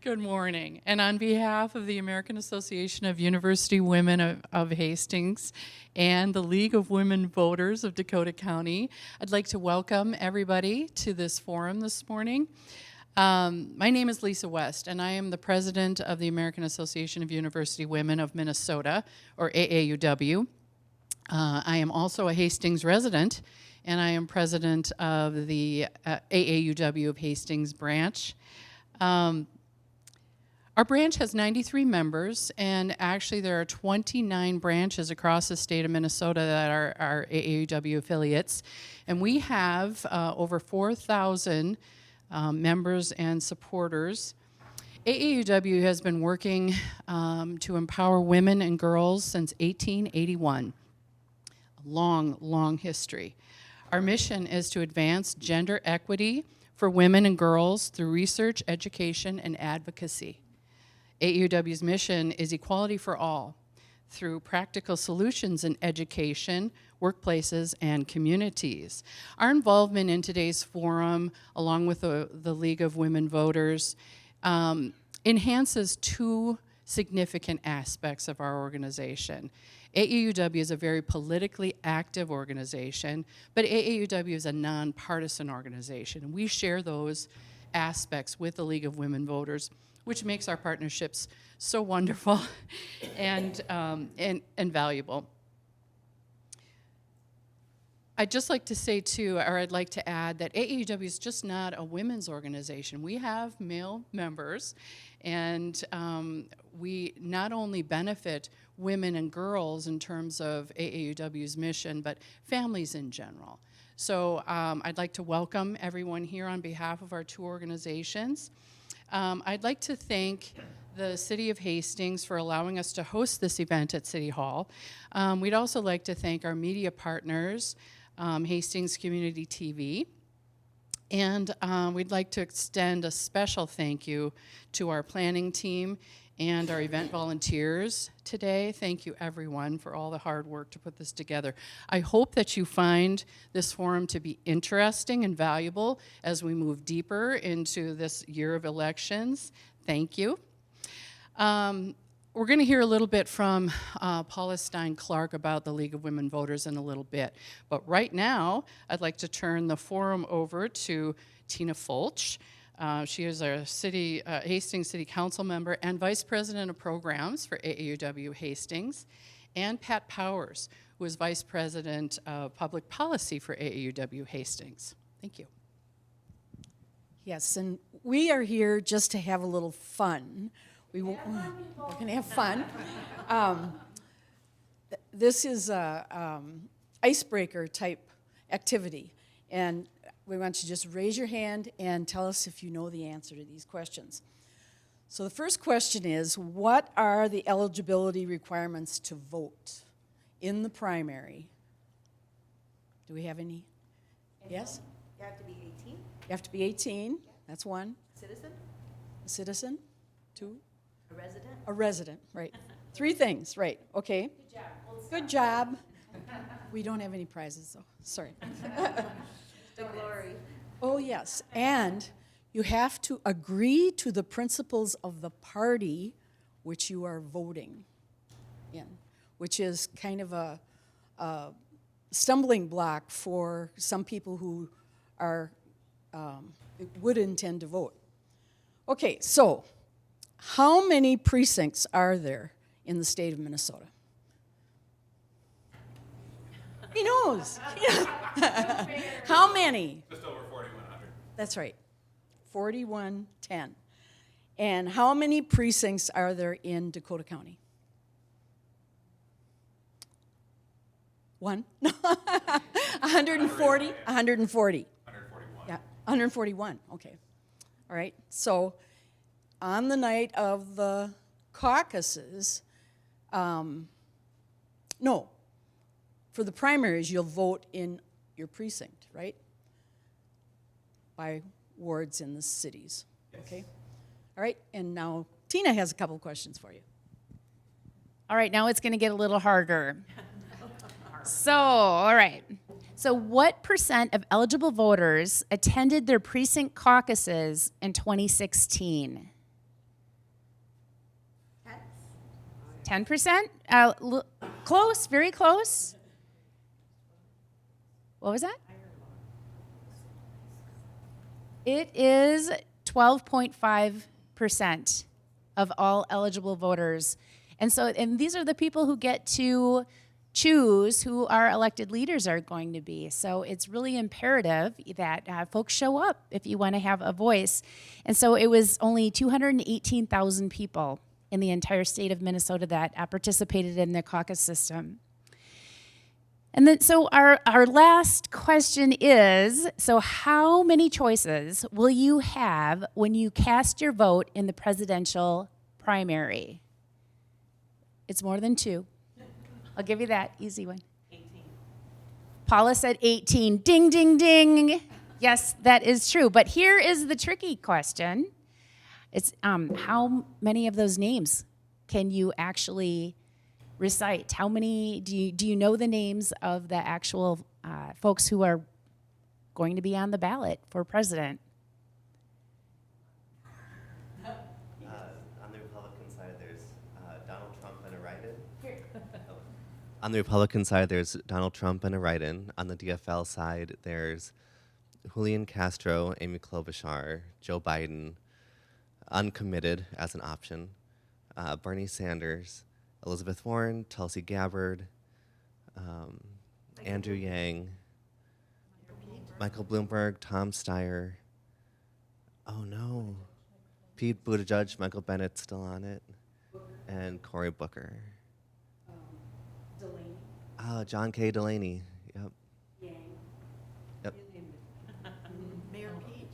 Good morning. And on behalf of the American Association of University Women of Hastings and the League of Women Voters of Dakota County, I'd like to welcome everybody to this forum this morning. My name is Lisa West, and I am the president of the American Association of University Women of Minnesota, or AAUW. I am also a Hastings resident, and I am president of the AAUW of Hastings branch. Our branch has 93 members, and actually there are 29 branches across the state of Minnesota that are our AAUW affiliates. And we have over 4,000 members and supporters. AAUW has been working to empower women and girls since 1881. A long, long history. Our mission is to advance gender equity for women and girls through research, education, and advocacy. AAUW's mission is equality for all through practical solutions in education, workplaces, and communities. Our involvement in today's forum, along with the League of Women Voters, enhances two significant aspects of our organization. AAUW is a very politically active organization, but AAUW is a nonpartisan organization. We share those aspects with the League of Women Voters, which makes our partnerships so wonderful and valuable. I'd just like to say too, or I'd like to add that AAUW is just not a women's organization. We have male members, and we not only benefit women and girls in terms of AAUW's mission, but families in general. So I'd like to welcome everyone here on behalf of our two organizations. I'd like to thank the City of Hastings for allowing us to host this event at City Hall. We'd also like to thank our media partners, Hastings Community TV, and we'd like to extend a special thank you to our planning team and our event volunteers today. Thank you, everyone, for all the hard work to put this together. I hope that you find this forum to be interesting and valuable as we move deeper into this year of elections. Thank you. We're going to hear a little bit from Paula Stein-Clark about the League of Women Voters in a little bit. But right now, I'd like to turn the forum over to Tina Fulch. She is our Hastings City Council member and Vice President of Programs for AAUW Hastings, and Pat Powers, who is Vice President of Public Policy for AAUW Hastings. Thank you. Yes, and we are here just to have a little fun. We're going to have fun. This is a icebreaker type activity, and we want you to just raise your hand and tell us if you know the answer to these questions. So the first question is, what are the eligibility requirements to vote in the primary? Do we have any? Yes? You have to be 18. You have to be 18. Yeah. That's one. Citizen. A citizen. Two. A resident. A resident, right. Three things, right. Okay. Good job. Good job. We don't have any prizes, though. Sorry. The glory. Oh, yes. And you have to agree to the principles of the party which you are voting in, which is kind of a stumbling block for some people who are would intend to vote. Okay, so how many precincts are there in the state of Minnesota? He knows. How many? Just over 4,100. That's right, 4,110. And how many precincts are there in Dakota County? One? 140? 140. 141. Yeah, 141, okay. All right, so on the night of the caucuses, no, for the primaries, you'll vote in your precinct, right? By wards in the cities, Yes. okay? All right, and now Tina has a couple questions for you. All right, now it's going to get a little harder. So, all right. So, what percent of eligible voters attended their precinct caucuses in 2016? 10%? Close, very close. What was that? It is 12.5% of all eligible voters. And these are the people who get to choose who our elected leaders are going to be. So it's really imperative that folks show up if you want to have a voice. And so it was only 218,000 people in the entire state of Minnesota that participated in the caucus system. And then, so our last question is, so how many choices will you have when you cast your vote in the presidential primary? It's more than 2. I'll give you that easy one. 18. Paula said 18. Ding, ding, ding. Yes, that is true. But here is the tricky question. It's how many of those names can you actually recite? How many do you know the names of the actual folks who are going to be on the ballot for president? On the Republican side, there's Donald Trump and a write-in. On the Republican side, there's Donald Trump and a write-in. On the DFL side, there's Julian Castro, Amy Klobuchar, Joe Biden, uncommitted as an option, Bernie Sanders, Elizabeth Warren, Tulsi Gabbard, Andrew Yang, Michael Bloomberg, Tom Steyer. Oh no, Pete Buttigieg, Michael Bennett's still on it, and Cory Booker. Delaney. John K. Delaney. Yep. Yang. Yep. Mayor Pete.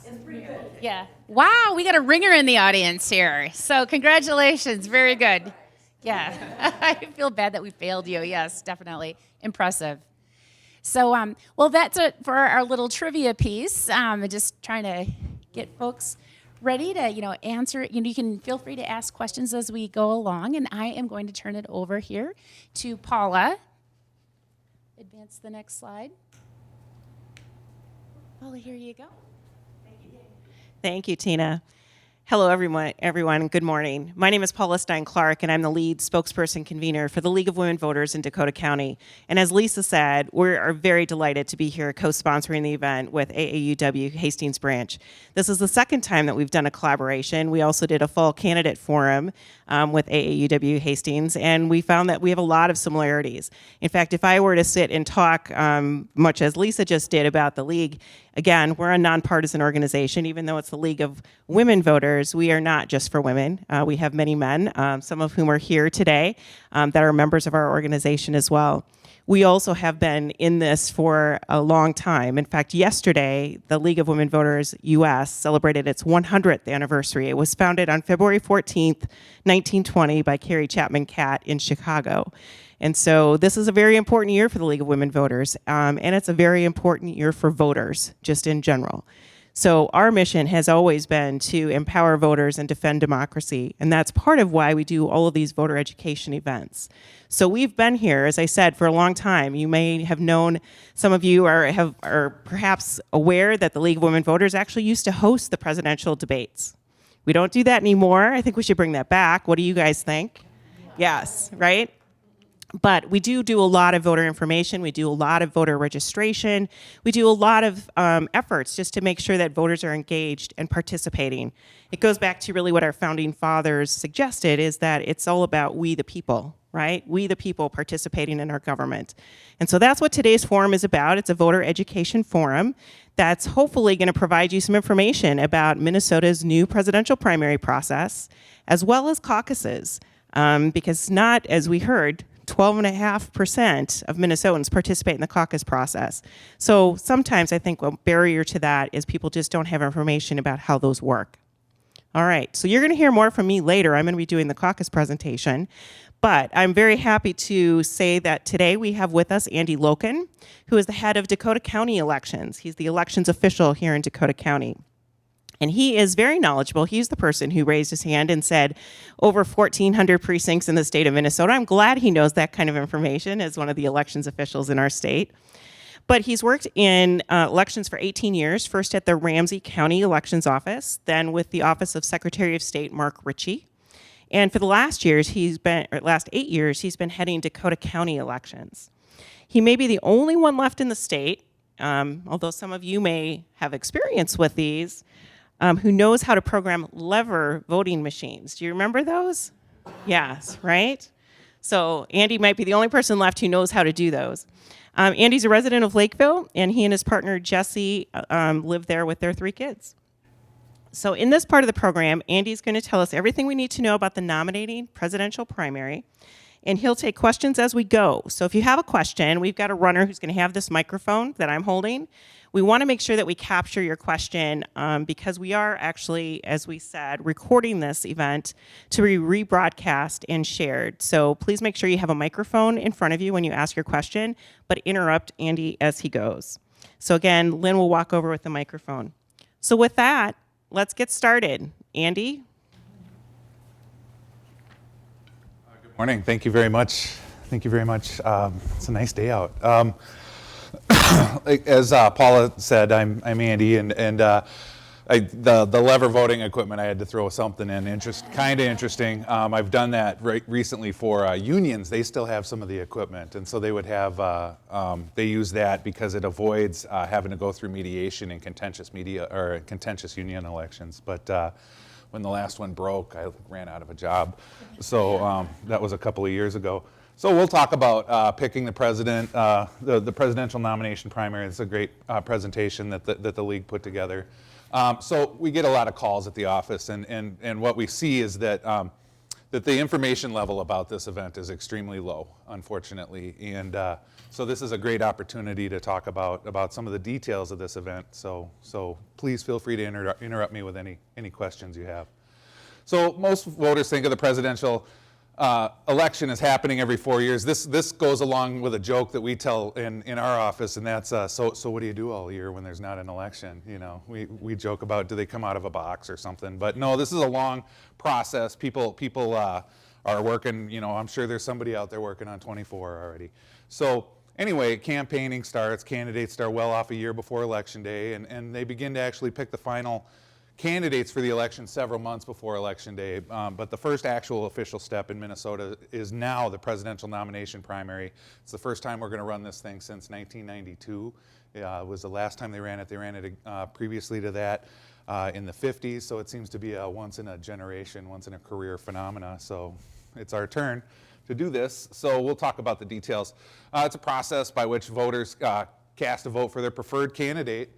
It's pretty good. Yeah. Wow, we got a ringer in the audience here. So congratulations. Very good. Yeah. I feel bad that we failed you. Yes, definitely. Impressive. So, well, that's it for our little trivia piece. Just trying to get folks ready to, answer. You can feel free to ask questions as we go along. And I am going to turn it over here to Paula. Advance the next slide. Paula, here you go. Thank you, Tina. Hello, everyone. Good morning. My name is Paula Stein-Clark, and I'm the lead spokesperson convener for the League of Women Voters in Dakota County. And as Lisa said, we are very delighted to be here co-sponsoring the event with AAUW Hastings Branch. This is the second time that we've done a collaboration. We also did a fall candidate forum with AAUW Hastings, and we found that we have a lot of similarities. In fact, if I were to sit and talk, much as Lisa just did about the League, again, we're a nonpartisan organization. Even though it's the League of Women Voters, we are not just for women. We have many men, some of whom are here today, that are members of our organization as well. We also have been in this for a long time. In fact, yesterday, the League of Women Voters US celebrated its 100th anniversary. It was founded on February 14th, 1920 by Carrie Chapman Catt in Chicago. And so this is a very important year for the League of Women Voters, and it's a very important year for voters, just in general. So our mission has always been to empower voters and defend democracy, and that's part of why we do all of these voter education events. So we've been here, as I said, for a long time. You may have known, some of you are perhaps aware that the League of Women Voters actually used to host the presidential debates. We don't do that anymore. I think we should bring that back. What do you guys think? Yes, right? But we do a lot of voter information. We do a lot of voter registration. We do a lot of efforts just to make sure that voters are engaged and participating. It goes back to really what our founding fathers suggested, is that it's all about we the people, right? We the people participating in our government. And so that's what today's forum is about. It's a voter education forum that's hopefully going to provide you some information about Minnesota's new presidential primary process, as well as caucuses, because not, as we heard, 12.5% of Minnesotans participate in the caucus process. So sometimes I think a barrier to that is people just don't have information about how those work. All right, so you're going to hear more from me later. I'm going to be doing the caucus presentation. But I'm very happy to say that today we have with us Andy Loken, who is the head of Dakota County elections. He's the elections official here in Dakota County. And he is very knowledgeable. He's the person who raised his hand and said over 1,400 precincts in the state of Minnesota. I'm glad he knows that kind of information as one of the elections officials in our state. But he's worked in elections for 18 years, first at the Ramsey County Elections Office, then with the Office of Secretary of State Mark Ritchie. And for the last 8 years, he's been heading Dakota County elections. He may be the only one left in the state, although some of you may have experience with these, who knows how to program lever voting machines. Do you remember those? Yes, right? So Andy might be the only person left who knows how to do those. Andy's a resident of Lakeville, and he and his partner Jesse live there with their 3 kids. So in this part of the program, Andy's going to tell us everything we need to know about the nominating presidential primary, and he'll take questions as we go. So if you have a question, we've got a runner who's going to have this microphone that I'm holding. We want to make sure that we capture your question because we are actually, as we said, recording this event to be rebroadcast and shared. So please make sure you have a microphone in front of you when you ask your question, but interrupt Andy as he goes. So again, Lynn will walk over with the microphone. So with that, let's get started. Andy? Good morning. Thank you very much. Thank you very much. It's a nice day out. As Paula said, I'm Andy, and the lever voting equipment, I had to throw something in. Kind of interesting. I've done that recently for unions. They still have some of the equipment, and so they would have they use that because it avoids having to go through mediation in contentious union elections. But when the last one broke, I ran out of a job. So that was a couple of years ago. So we'll talk about picking the president, the presidential nomination primary. It's a great presentation that the league put together. So we get a lot of calls at the office, and what we see is that that the information level about this event is extremely low, unfortunately. And so this is a great opportunity to talk about some of the details of this event. So please feel free to interrupt me with any questions you have. So most voters think of the presidential election is happening every 4 years. This goes along with a joke that we tell in our office, and that's so what do you do all year when there's not an election? You know, we joke about, do they come out of a box or something? But no, this is a long process. People are working. You know, I'm sure there's somebody out there working on 24 already. So anyway, campaigning starts. Candidates start well off a year before Election Day, and they begin to actually pick the final candidates for the election several months before Election Day. But the first actual official step in Minnesota is now the presidential nomination primary. It's the first time we're going to run this thing since 1992. It was the last time they ran it. They ran it previously to that in the 50s, so it seems to be a once-in-a-generation, once-in-a-career phenomena. So it's our turn to do this. So we'll talk about the details. It's a process by which voters cast a vote for their preferred candidate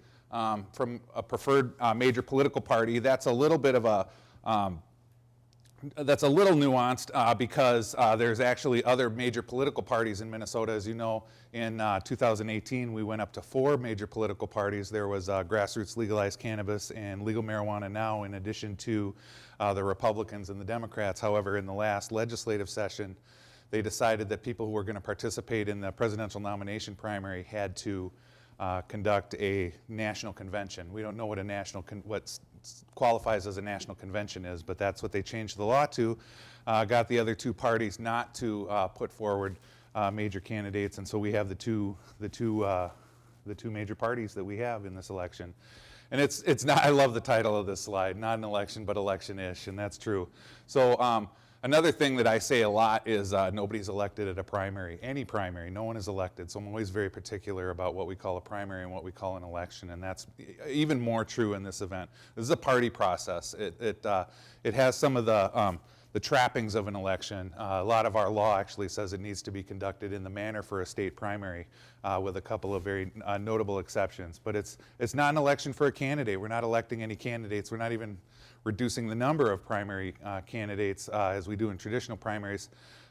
from a preferred major political party. That's a little bit of a that's a little nuanced because there's actually other major political parties in Minnesota. As you know, in 2018 we went up to 4 major political parties. There was Grassroots Legalized Cannabis and Legal Marijuana Now, in addition to the Republicans and the Democrats. However, in the last legislative session, they decided that people who were going to participate in the presidential nomination primary had to conduct a national convention. We don't know what what qualifies as a national convention is, but that's what they changed the law to. Got the other 2 parties not to put forward major candidates, and so we have the two major parties that we have in this election. And it's not. I love the title of this slide. Not an election, but election-ish, and that's true. So. Another thing that I say a lot is nobody's elected at a primary, any primary. No one is elected. So I'm always very particular about what we call a primary and what we call an election, and that's even more true in this event. This is a party process. It has some of the trappings of an election. A lot of our law actually says it needs to be conducted in the manner for a state primary, with a couple of very notable exceptions. But it's not an election for a candidate. We're not electing any candidates. We're not even reducing the number of primary candidates as we do in traditional primaries.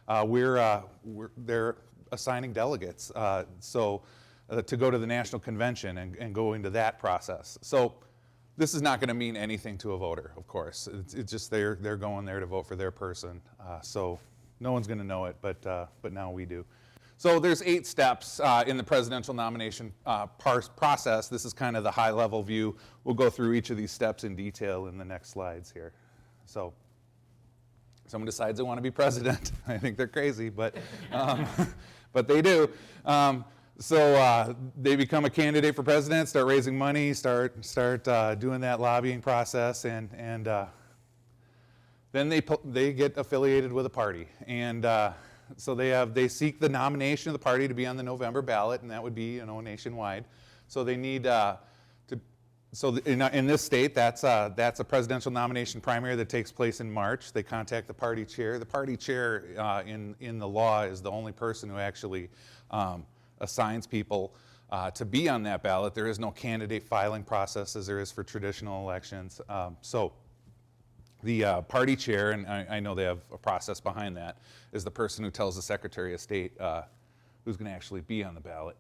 They're assigning delegates to go to the national convention and go into that process. So this is not going to mean anything to a voter, of course. It's just they're going there to vote for their person. So no one's going to know it, but now we do. So there's 8 steps in the presidential nomination process. This is kind of the high-level view. We'll go through each of these steps in detail in the next slides here. So someone decides they want to be president. I think they're crazy, but they do. So they become a candidate for president, start raising money, start doing that lobbying process, and then they get affiliated with a party, and so they seek the nomination of the party to be on the November ballot, and that would be nationwide. So they need in this state, that's a presidential nomination primary that takes place in March. They contact the party chair. The party chair in the law is the only person who actually assigns people to be on that ballot. There is no candidate filing process as there is for traditional elections. So the party chair, and I know they have a process behind that, is the person who tells the Secretary of State who's going to actually be on the ballot.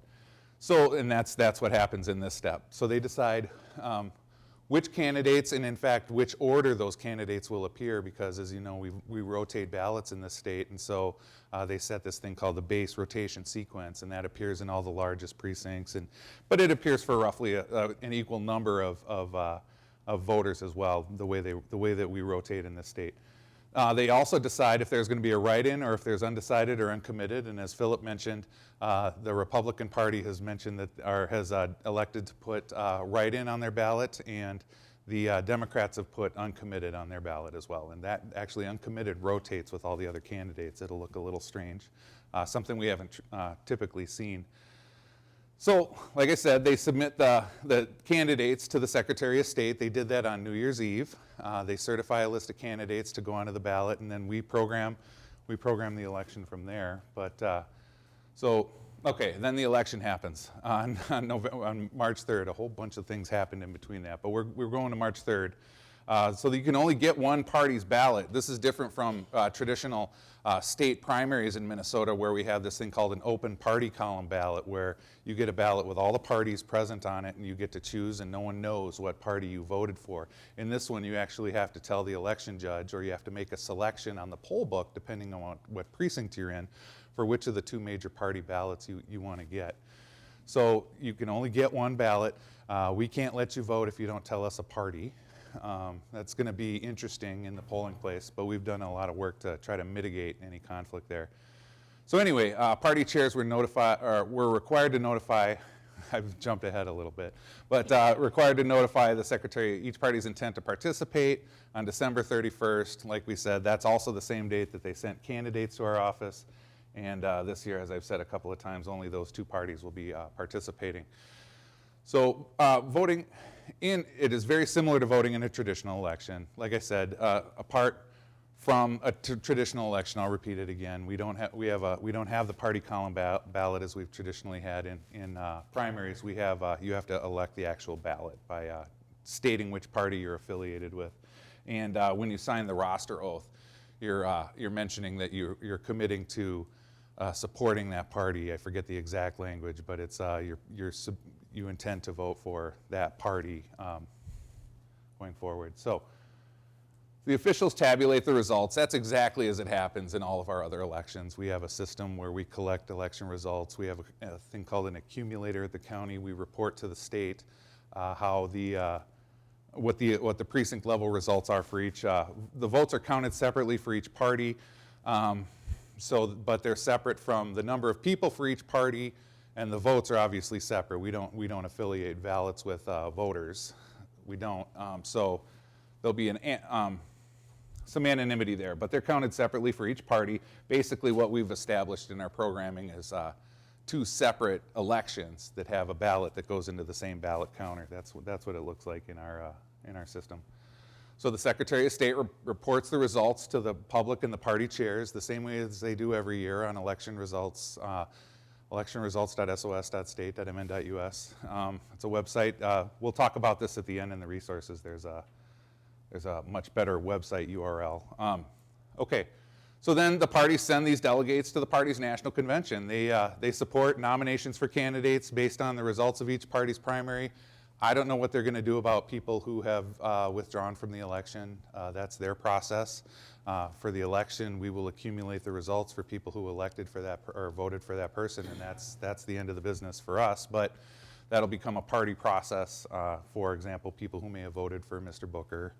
So, and that's what happens in this step. So they decide which candidates, and in fact, which order those candidates will appear, because as you know, we rotate ballots in this state, and so they set this thing called the base rotation sequence, and that appears in all the largest precincts, but it appears for roughly an equal number of voters as well, the way that we rotate in this state. They also decide if there's going to be a write-in or if there's undecided or uncommitted. And as Philip mentioned, the Republican Party has mentioned that has elected to put write-in on their ballot, and the Democrats have put uncommitted on their ballot as well. And that actually uncommitted rotates with all the other candidates. It'll look a little strange, something we haven't typically seen. So, like I said, they submit the candidates to the Secretary of State. They did that on New Year's Eve. They certify a list of candidates to go onto the ballot, and then we program the election from there. But okay, then the election happens on March 3rd. A whole bunch of things happened in between that, but we're going to March 3rd. So that you can only get one party's ballot. This is different from traditional state primaries in Minnesota, where we have this thing called an open party column ballot, where you get a ballot with all the parties present on it, and you get to choose, and no one knows what party you voted for. In this one, you actually have to tell the election judge, or you have to make a selection on the poll book, depending on what precinct you're in, for which of the two major party ballots you want to get. So you can only get one ballot. We can't let you vote if you don't tell us a party. That's going to be interesting in the polling place, but we've done a lot of work to try to mitigate any conflict there. So anyway, party chairs were required to notify, I've jumped ahead a little bit, but required to notify the secretary each party's intent to participate on December 31st. Like we said, that's also the same date that they sent candidates to our office. And this year, as I've said a couple of times, only those two parties will be participating. So voting it is very similar to voting in a traditional election. Like I said, apart from a traditional election, I'll repeat it again. We don't have the party column ballot as we've traditionally had in primaries. You have to elect the actual ballot by stating which party you're affiliated with, and when you sign the roster oath, you're mentioning that you're committing to supporting that party. I forget the exact language, but it's you intend to vote for that party going forward. So the officials tabulate the results. That's exactly as it happens in all of our other elections. We have a system where we collect election results. We have a thing called an accumulator at the county. We report to the state what the precinct level results are for each. The votes are counted separately for each party, but they're separate from the number of people for each party. And the votes are obviously separate. We don't affiliate ballots with voters. We don't. So there'll be some anonymity there, but they're counted separately for each party. Basically, what we've established in our programming is two separate elections that have a ballot that goes into the same ballot counter. That's what it looks like in our system. So the Secretary of State reports the results to the public and the party chairs the same way as they do every year on election results. electionresults.sos.state.mn.us. It's a website. We'll talk about this at the end in the resources. There's a much better website URL. Okay, so then the parties send these delegates to the party's national convention. They support nominations for candidates based on the results of each party's primary. I don't know what they're going to do about people who have withdrawn from the election. That's their process. For the election, we will accumulate the results for people who elected for that or voted for that person, and that's the end of the business for us. But that'll become a party process. For example, people who may have voted for Mr. Booker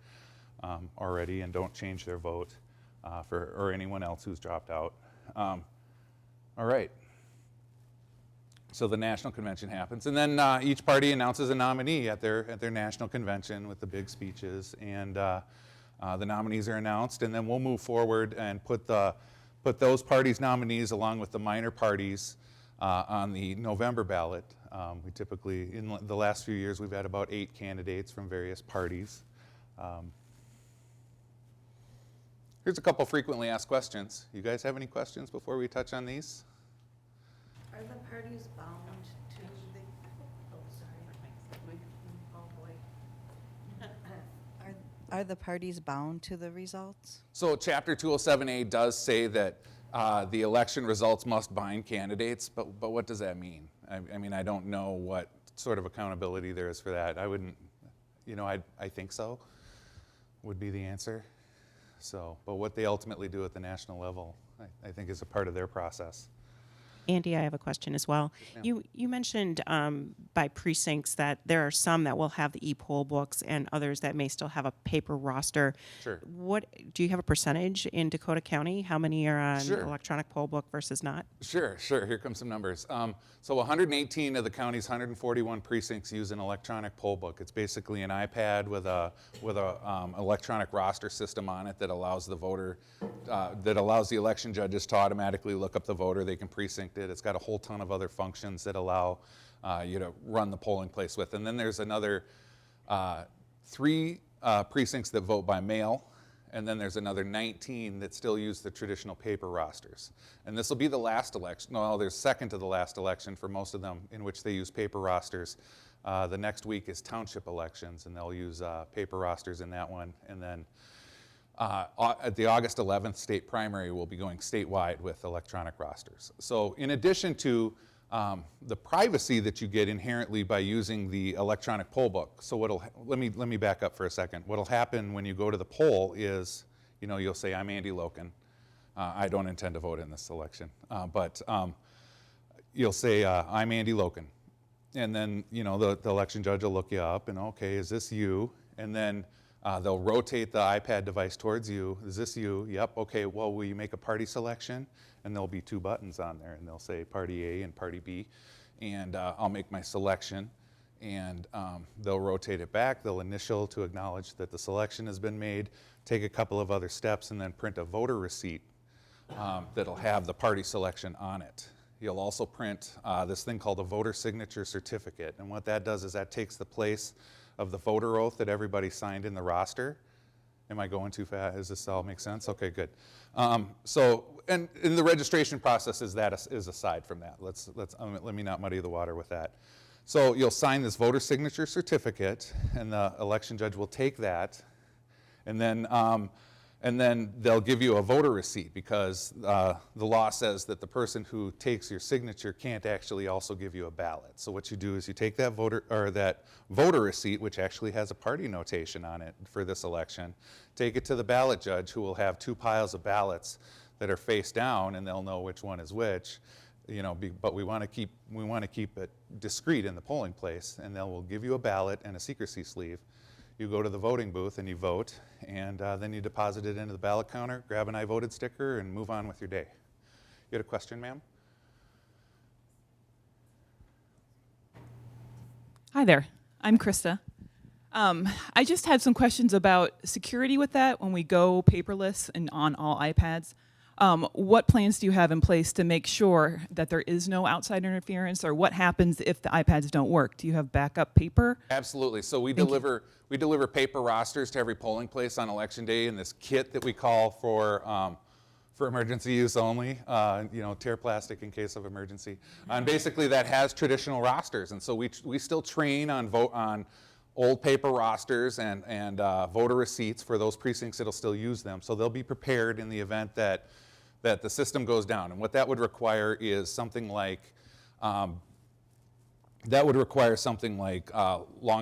already and don't change their vote, or anyone else who's dropped out. All right. So the national convention happens, and then each party announces a nominee at their national convention with the big speeches, and The nominees are announced, and then we'll move forward and put those parties' nominees along with the minor parties on the November ballot. We typically, in the last few years, we've had about 8 candidates from various parties. Here's a couple frequently asked questions. You guys have any questions before we touch on these? Are the parties bound to the, oh, sorry. Oh, boy. Are the parties bound to the results? So Chapter 207A does say that the election results must bind candidates, but what does that mean? I mean, I don't know what sort of accountability there is for that. I wouldn't, I think so, would be the answer. So, but what they ultimately do at the national level, I think is a part of their process. Andy, I have a question as well. Yes, You mentioned by precincts that there are some that will have the e-poll books and others that may still have a paper roster. Sure. What do you have a percentage in Dakota County? How many are on Sure. electronic poll book versus not? Sure. Here come some numbers. So 118 of the county's 141 precincts use an electronic poll book. It's basically an iPad with a electronic roster system on it that allows the voter, that allows the election judges to automatically look up the voter. They can precinct it. It's got a whole ton of other functions that allow you to run the polling place with. And then there's another 3 precincts that vote by mail. And then there's another 19 that still use the traditional paper rosters. And this will be the last election. No, there's second to the last election for most of them in which they use paper rosters. The next week is township elections, and they'll use paper rosters in that one. And then at the August 11th state primary, we'll be going statewide with electronic rosters. So in addition to the privacy that you get inherently by using the electronic poll book. So let me back up for a second. What'll happen when you go to the poll is, you'll say, I'm Andy Loken. I don't intend to vote in this election, but you'll say, I'm Andy Loken. And then, the election judge will look you up and, okay, is this you? And then they'll rotate the iPad device towards you. Is this you? Yep, okay, well, will you make a party selection? And there'll be 2 buttons on there, and they'll say Party A and Party B. And I'll make my selection, and they'll rotate it back. They'll initial to acknowledge that the selection has been made, take a couple of other steps, and then print a voter receipt that'll have the party selection on it. You'll also print this thing called a voter signature certificate. And what that does is that takes the place of the voter oath that everybody signed in the roster. Am I going too fast? Does this all make sense? Okay, good. And the registration process is aside from that. Let me not muddy the water with that. So you'll sign this voter signature certificate, and the election judge will take that, and then they'll give you a voter receipt, because the law says that the person who takes your signature can't actually also give you a ballot. So what you do is you take that voter receipt, which actually has a party notation on it for this election, take it to the ballot judge, who will have 2 piles of ballots that are face down, and they'll know which one is which. But we want to keep it discreet in the polling place, and they will give you a ballot and a secrecy sleeve. You go to the voting booth and you vote, and then you deposit it into the ballot counter, grab an I voted sticker, and move on with your day. You had a question, ma'am? Hi there, I'm Krista. I just had some questions about security with that when we go paperless and on all iPads. What plans do you have in place to make sure that there is no outside interference, or what happens if the iPads don't work? Do you have backup paper? Absolutely. So we deliver paper rosters to every polling place on election day in this kit that we call for emergency use only, tear plastic in case of emergency. And basically that has traditional rosters. And so we still train on old paper rosters and voter receipts for those precincts that'll still use them. So they'll be prepared in the event that the system goes down. And what that would require is something like long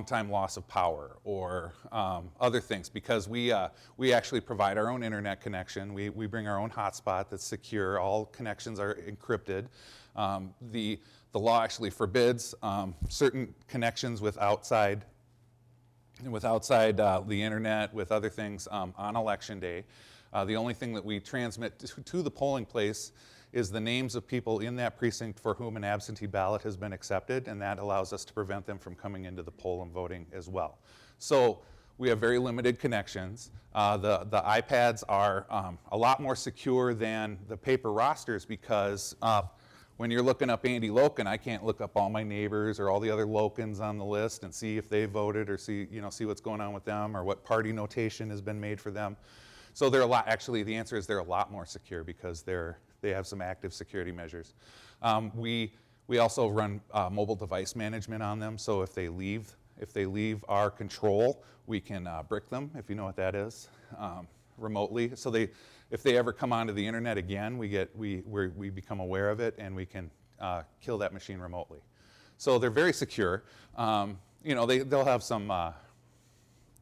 time loss of power or other things, because we actually provide our own internet connection. We bring our own hotspot that's secure. All connections are encrypted. The law actually forbids certain connections with outside the internet, with other things on election day. The only thing that we transmit to the polling place is the names of people in that precinct for whom an absentee ballot has been accepted, and that allows us to prevent them from coming into the poll and voting as well. So we have very limited connections. The iPads are a lot more secure than the paper rosters because when you're looking up Andy Loken, I can't look up all my neighbors or all the other Lokens on the list and see if they voted or see what's going on with them or what party notation has been made for them. So they're a lot, actually the answer is they're a lot more secure because they have some active security measures. We also run mobile device management on them, so if they leave our control, we can brick them, if you know what that is, remotely. So if they ever come onto the internet again, we become aware of it and we can kill that machine remotely. So they're very secure. They'll have some.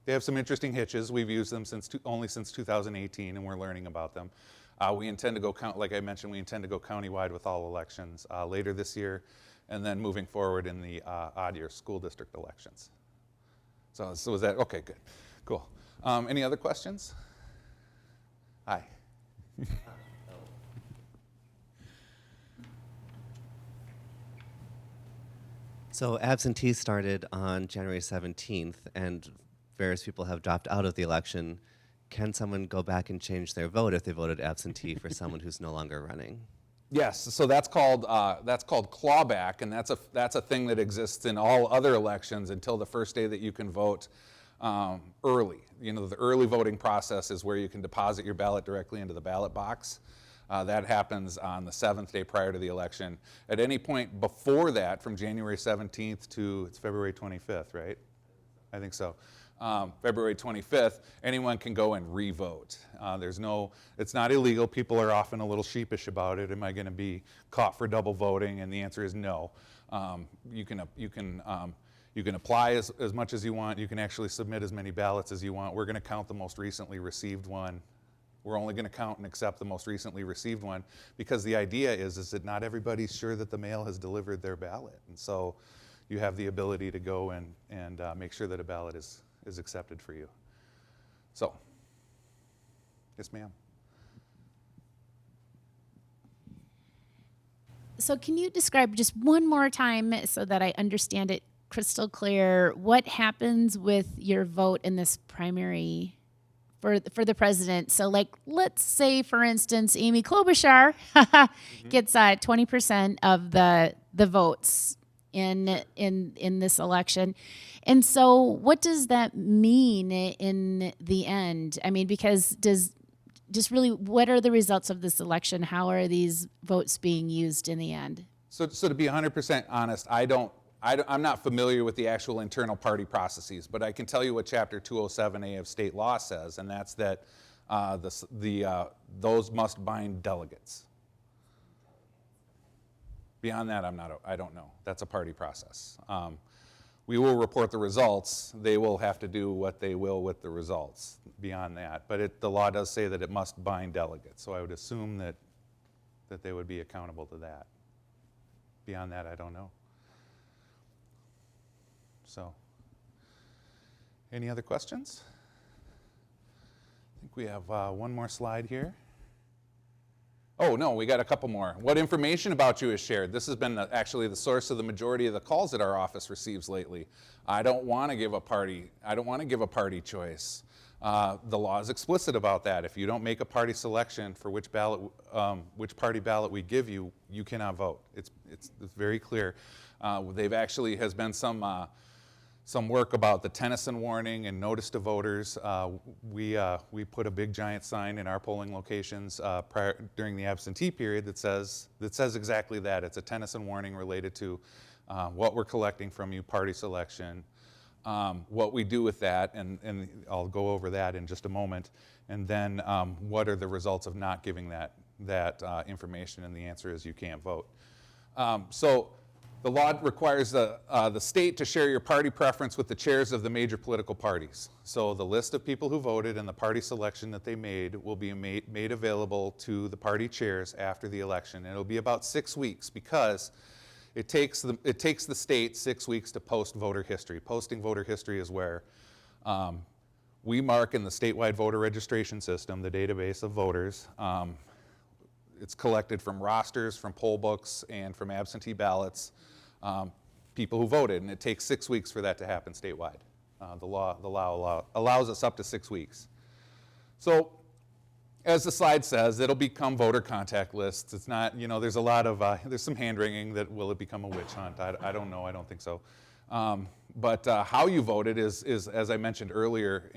They have some interesting hitches. We've used them only since 2018, and we're learning about them. We intend to go like I mentioned, we intend to go countywide with all elections later this year, and then moving forward in the odd year school district elections. So is that okay? Good, cool. Any other questions? Hi. So absentee started on January 17th, and various people have dropped out of the election. Can someone go back and change their vote if they voted absentee for someone who's no longer running? Yes, so that's called clawback, and that's a thing that exists in all other elections until the first day that you can vote early. The early voting process is where you can deposit your ballot directly into the ballot box. That happens on the 7th day prior to the election. At any point before that, from January 17th to it's February 25th, right? I think so. February 25th, anyone can go and re-vote. It's not illegal. People are often a little sheepish about it. Am I going to be caught for double voting? And the answer is no. You can apply as much as you want. You can actually submit as many ballots as you want. We're going to count the most recently received one. We're only going to count and accept the most recently received one because the idea is that not everybody's sure that the mail has delivered their ballot. And so you have the ability to go and make sure that a ballot is accepted for you. So, yes, ma'am. So can you describe just one more time so that I understand it crystal clear what happens with your vote in this primary for the president? So like, let's say, for instance, Amy Klobuchar gets 20% of the votes in this election. And so what does that mean in the end? I mean, because what are the results of this election? How are these votes being used in the end? So to be 100% honest, I'm not familiar with the actual internal party processes, but I can tell you what Chapter 207A of state law says, and that's that those must bind delegates. Beyond that, I don't know. That's a party process. We will report the results. They will have to do what they will with the results beyond that. But the law does say that it must bind delegates, so I would assume that they would be accountable to that. Beyond that, I don't know. So, any other questions? I think we have one more slide here. Oh, no, we got a couple more. What information about you is shared? This has been actually the source of the majority of the calls that our office receives lately. I don't want to give a party choice. The law is explicit about that. If you don't make a party selection for which party ballot we give you, you cannot vote. It's very clear. Has been some work about the Tennyson warning and notice to voters. We put a big giant sign in our polling locations during the absentee period that says exactly that. It's a Tennyson warning related to what we're collecting from you, party selection, what we do with that, and I'll go over that in just a moment, and then what are the results of not giving that information, and the answer is you can't vote. So the law requires the state to share your party preference with the chairs of the major political parties. So the list of people who voted and the party selection that they made will be made available to the party chairs after the election. And it'll be about 6 weeks because it takes the state 6 weeks to post voter history. Posting voter history is where we mark in the statewide voter registration system, the database of voters. It's collected from rosters, from poll books, and from absentee ballots, people who voted, and it takes 6 weeks for that to happen statewide. The law allows us up to 6 weeks. So, as the slide says, it'll become voter contact lists. It's not, there's a lot of, there's some hand-wringing that will it become a witch hunt? I don't know, I don't think so. But how you voted is as I mentioned earlier,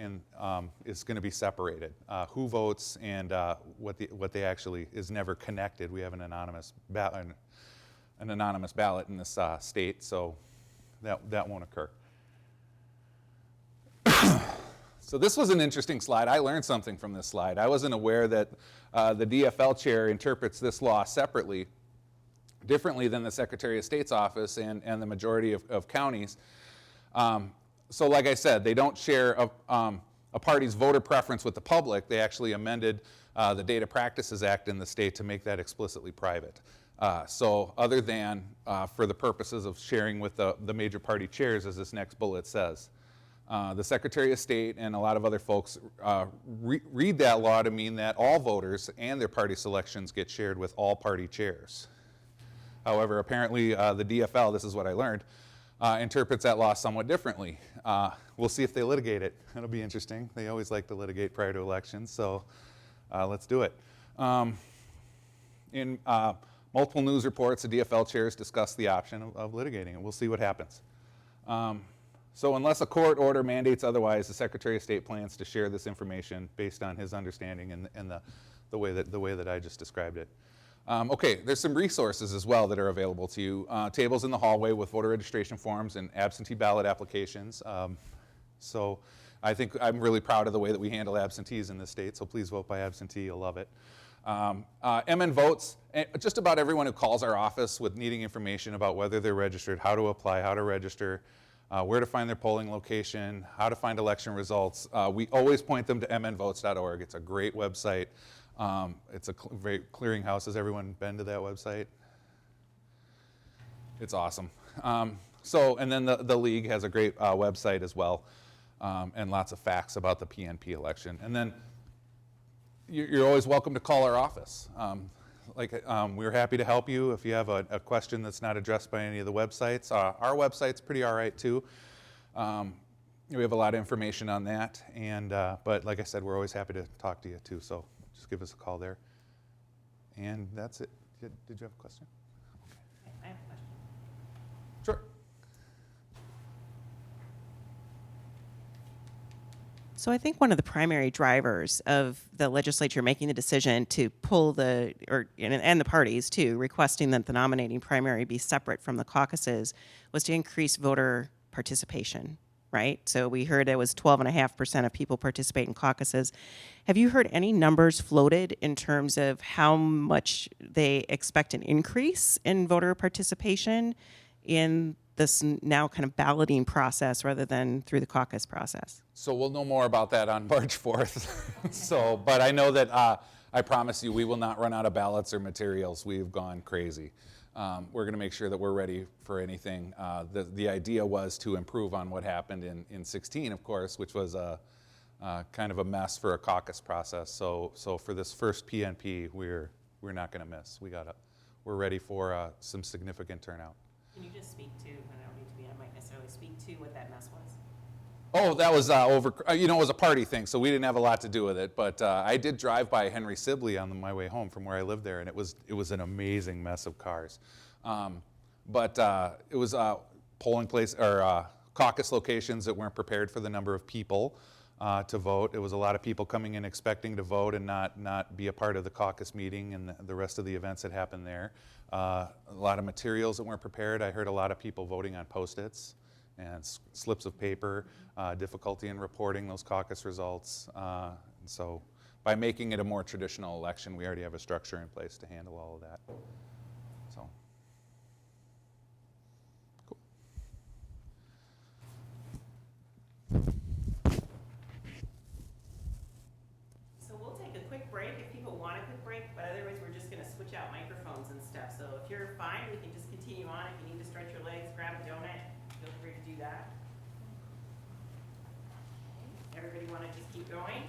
is going to be separated. Who votes and what they actually is never connected. We have an anonymous ballot in this state, so that won't occur. So this was an interesting slide. I learned something from this slide. I wasn't aware that the DFL chair interprets this law separately, differently than the Secretary of State's office and the majority of counties. So like I said, they don't share a party's voter preference with the public. They actually amended the Data Practices Act in the state to make that explicitly private. So other than for the purposes of sharing with the major party chairs, as this next bullet says. The Secretary of State and a lot of other folks read that law to mean that all voters and their party selections get shared with all party chairs. However, apparently the DFL, this is what I learned, interprets that law somewhat differently. We'll see if they litigate it. It'll be interesting. They always like to litigate prior to elections, so let's do it. In multiple news reports, the DFL chairs discussed the option of litigating it. We'll see what happens. So unless a court order mandates otherwise, the Secretary of State plans to share this information based on his understanding and the way that I just described it. Okay, there's some resources as well that are available to you. Tables in the hallway with voter registration forms and absentee ballot applications. So I think I'm really proud of the way that we handle absentees in this state, so please vote by absentee, you'll love it. MN Votes, just about everyone who calls our office with needing information about whether they're registered, how to apply, how to register, where to find their polling location, how to find election results. We always point them to mnvotes.org. It's a great website. It's a very clearinghouse. Has everyone been to that website? It's awesome. And then the league has a great website as well, and lots of facts about the PNP election. And then you're always welcome to call our office. We're happy to help you if you have a question that's not addressed by any of the websites. Our website's pretty all right too. We have a lot of information on that, but like I said, we're always happy to talk to you too, so just give us a call there. And that's it. Did you have a question? Okay, I have a question. Sure. So I think one of the primary drivers of the legislature making the decision to pull and the parties too, requesting that the nominating primary be separate from the caucuses was to increase voter participation, right? So we heard it was 12.5% of people participate in caucuses. Have you heard any numbers floated in terms of how much they expect an increase in voter participation in this now kind of balloting process rather than through the caucus process? So we'll know more about that on March 4th. But I know that I promise you we will not run out of ballots or materials. We've gone crazy. We're going to make sure that we're ready for anything. The idea was to improve on what happened in 16, of course, which was kind of a mess for a caucus process. So for this first PNP, we're not going to miss. We're ready for some significant turnout. Can you just speak to, I don't need to be, I might necessarily speak to what that mess was? Oh, that was it was a party thing, so we didn't have a lot to do with it. But I did drive by Henry Sibley on my way home from where I lived there, and it was an amazing mess of cars. But it was polling place or caucus locations that weren't prepared for the number of people to vote. It was a lot of people coming in expecting to vote and not be a part of the caucus meeting and the rest of the events that happened there. A lot of materials that weren't prepared. I heard a lot of people voting on Post-its and slips of paper, difficulty in reporting those caucus results. And so by making it a more traditional election, we already have a structure in place to handle all of that. So, cool. So we'll take a quick break if people want a quick break, but otherwise we're just going to switch out microphones and stuff. So if you're fine, we can just continue on. If you need to stretch your legs, grab a donut, feel free to do that. Everybody want to just keep going?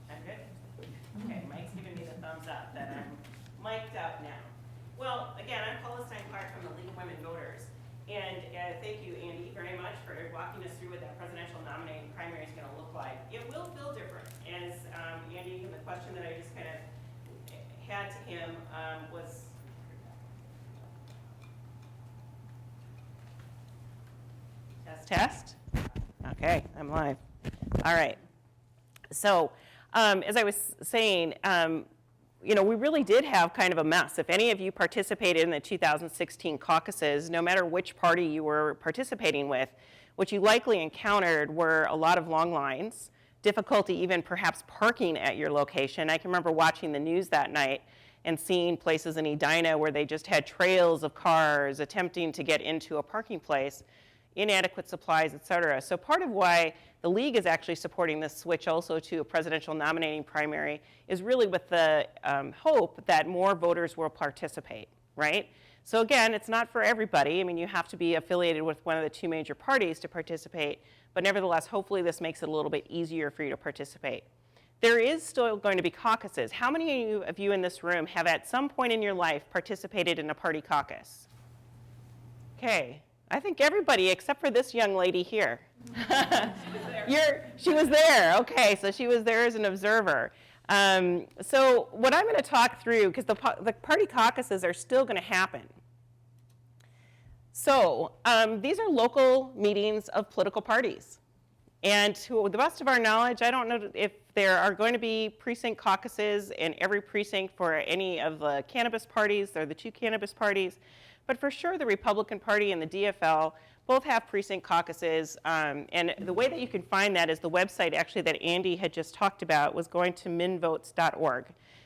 I'm good? Okay, Mike's giving me the thumbs up that I'm mic'd up now. thank you, Andy, very much for walking us through what that presidential nominating primary is going to look like. It will feel different, as Andy, the question that I just kind of had to him was, test. Okay, I'm live. All right. So, as I was saying, you know, we really did have kind of a mess. If any of you participated in the 2016 caucuses, no matter which party you were participating with, what you likely encountered were a lot of long lines, difficulty even perhaps parking at your location. I can remember watching the news that night and seeing places in Edina where they just had trails of cars attempting to get into a parking place, inadequate supplies, et cetera. So part of why the league is actually supporting this switch also to a presidential nominating primary is really with the hope that more voters will participate, right? So again, it's not for everybody. I mean, you have to be affiliated with one of the two major parties to participate, but nevertheless, hopefully this makes it a little bit easier for you to participate. There is still going to be caucuses. How many of you in this room have at some point in your life participated in a party caucus? Okay, I think everybody except for this young lady here. She was there. Okay, so she was there as an observer. So what I'm going to talk through, because the party caucuses are still going to happen. So these are local meetings of political parties. And to the best of our knowledge, I don't know if there are going to be precinct caucuses in every precinct for any of the cannabis parties. They're the two cannabis parties. But for sure, the Republican Party and the DFL both have precinct caucuses. And the way that you can find that is the website actually that Andy had just talked about was going to minvotes.org.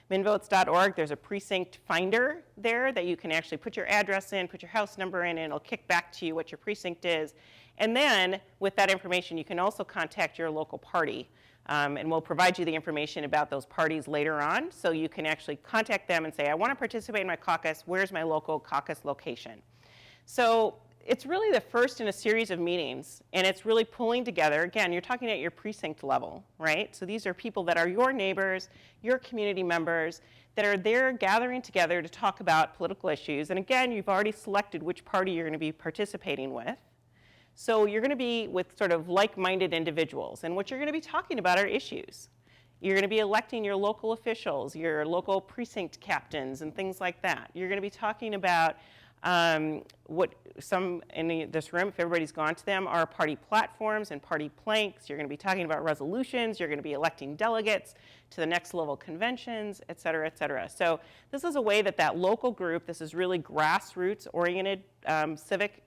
Minvotes.org, there's a precinct finder there that you can actually put your address in, put your house number in, and it'll kick back to you what your precinct is. And then with that information, you can also contact your local party. And we'll provide you the information about those parties later on. So you can actually contact them and say, I want to participate in my caucus. Where's my local caucus location? So it's really the first in a series of meetings. And it's really pulling together. Again, you're talking at your precinct level, right? So these are people that are your neighbors, your community members, that are there gathering together to talk about political issues. And again, you've already selected which party you're going to be participating with. So you're going to be with sort of like-minded individuals. And what you're going to be talking about are issues. You're going to be electing your local officials, your local precinct captains, and things like that. You're going to be talking about what some in this room, if everybody's gone to them, are party platforms and party planks. You're going to be talking about resolutions. You're going to be electing delegates to the next level conventions, et cetera, et cetera. So this is a way that that local group, this is really grassroots-oriented civic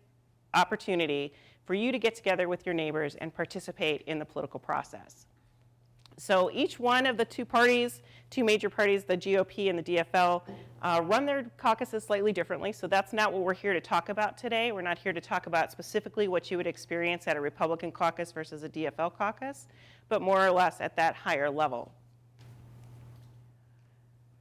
opportunity for you to get together with your neighbors and participate in the political process. So each one of the two parties, two major parties, the GOP and the DFL, run their caucuses slightly differently. So that's not what we're here to talk about today. We're not here to talk about specifically what you would experience at a Republican caucus versus a DFL caucus, but more or less at that higher level.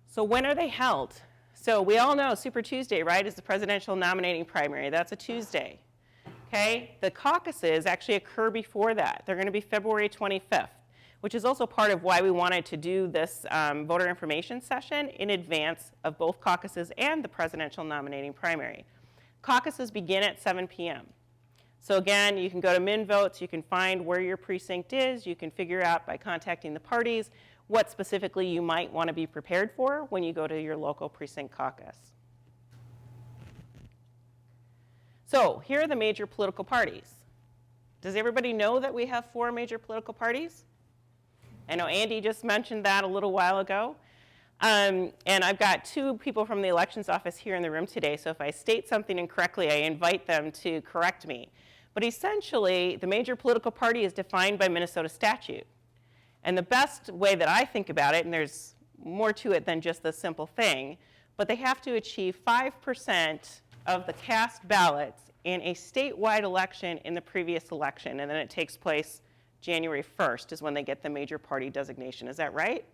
So when are they held? So we all know Super Tuesday, right, is the presidential nominating primary. That's a Tuesday. Okay, the caucuses actually occur before that. They're going to be February 25th, which is also part of why we wanted to do this voter information session in advance of both caucuses and the presidential nominating primary. Caucuses begin at 7 p.m. So again, you can go to MinVotes, you can find where your precinct is, you can figure out by contacting the parties what specifically you might want to be prepared for when you go to your local precinct caucus. So here are the major political parties. Does everybody know that we have 4 major political parties? I know Andy just mentioned that a little while ago. And I've got 2 people from the elections office here in the room today, so if I state something incorrectly, I invite them to correct me. But essentially, the major political party is defined by Minnesota statute. And the best way that I think about it, and there's more to it than just this simple thing, but they have to achieve 5% of the cast ballots in a statewide election in the previous election, and then it takes place January 1st is when they get the major party designation. Is that right?